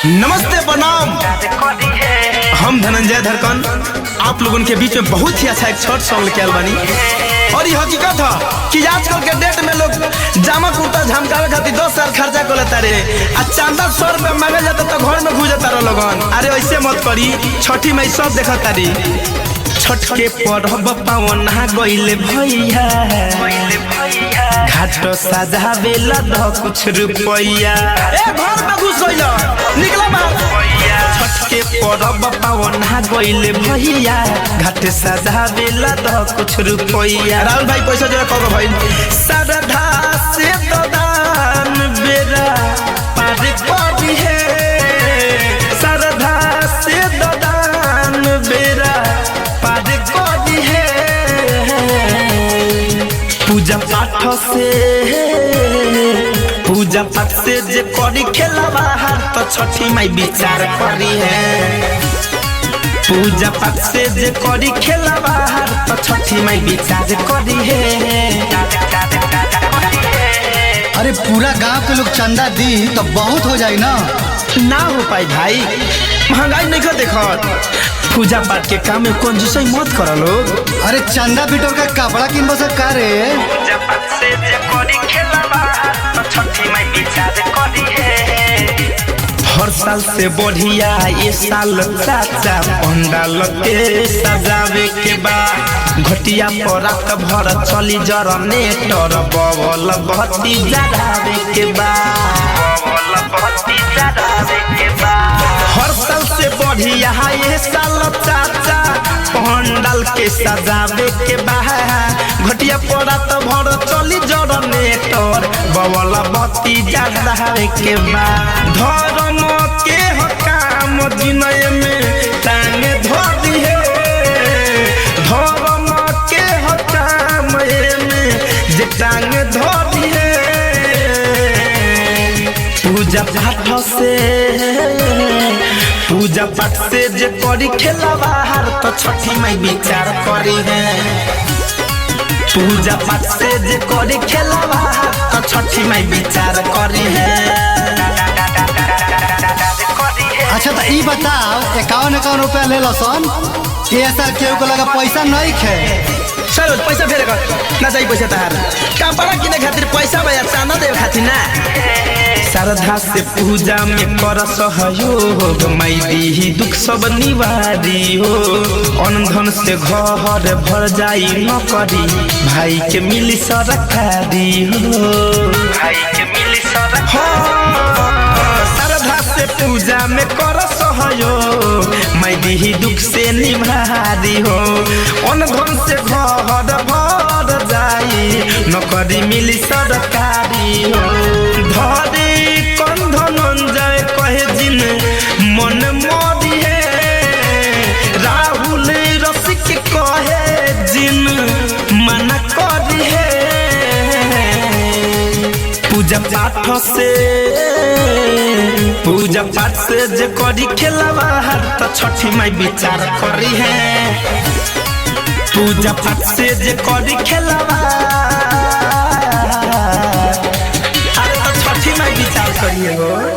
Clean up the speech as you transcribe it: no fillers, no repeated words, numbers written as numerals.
नमस्ते प्रणाम। हम धनंजय धड़कन आप लोगों के बीच में बहुत ही अच्छा एक शॉर्ट सॉन्ग लेके आयल बानी। और ये हकीकत है कि आजकल के डेट में लोग जामा कुर्ता झमकावे खातिर 10 साल खर्चा कर लेता रे आ चांदा 100 रुपया मांगे जाता तो घर में घुस जाता लोगन। अरे ऐसे मत करी, छठी में सब देखा तारी। छठ के पर्व पावन गइले भैया, घाट सजावे लद कुछ रुपया। ए घर में घुस गइल निकला बाहर। छठ के पर्व पावन गइले भैया, घाट सजावे लद कुछ रुपया। राहुल भाई पैसा जरा कहो भाई। श्रद्धा से तो दान बेरा पार करी है, श्रद्धा से तो दान बेरा पार करी है। पूजा पाठ से जे करी खेला बाहर तो छठी माई विचार करी है। पूजा पाठ से जे करी खेला बाहर तो छठी माई विचार करी है। अरे पूरा गांव के लोग चंदा दी तो बहुत हो जाए ना हो पाई भाई, महंगाई नहीं कर देखत। पूजा पाठ के काम में कौन जैसे मत करो लोग। अरे चंदा बिटोर का कपड़ा किन बस का रे। पूजा पाठ से जे करी खेला बाहर तो छठी माई विचार करी है। हर साल से बढ़िया ये साल चाचा पंडाल के सजावे के बाद घटिया पर रात भर चली जनरेटर बबल बत्ती जरावे के बाद। हर साल से बढ़िया ये साल चाचा पंडाल के सजावे के बाद घटिया पर रात भर चली जनरेटर बबल बत्ती जरावे के बाद। धर्म के काम जिनय में टांग धरी है, धर्म के काम में जे टांग धरी है। पूजा पाठ से जे करी खेला बाहर तो छठी माई विचार करी है। पूजा पाठ से जे करी खेला बाहर तो छठी माई विचार करी है। अच्छा तो ये बताओ 51 रुपया ले लो सन, ऐसा केहू को लगा पैसा नहीं खे। चलो पैसा फेरे ना चाहिए पैसा तहार कपड़ा किने खातिर पैसा भैया चांदा देव खातिर ना। श्रद्धा से पूजा में कर सहयोग माई दी दुख सब निवारी हो। अनधन से घर भर जाई न करी भाई के मिली सरकारी हो, भाई के मिली सरकारी। श्रद्धा से पूजा में कर सहयोग माई दी दुख से निवारी हो। अनधन से घर भर जाई न करी मिली सरकारी हो। धरे धनंजय कहे जिन मन मरी है, राहुल रसिक कहे जिन मन करी है। पूजा पाठ से जे करी खेला बाहर तो छठी माई विचार करी है। पूजा पाठ से जे करी खेला बाहर अरे तो छठी माई विचार करिए हो।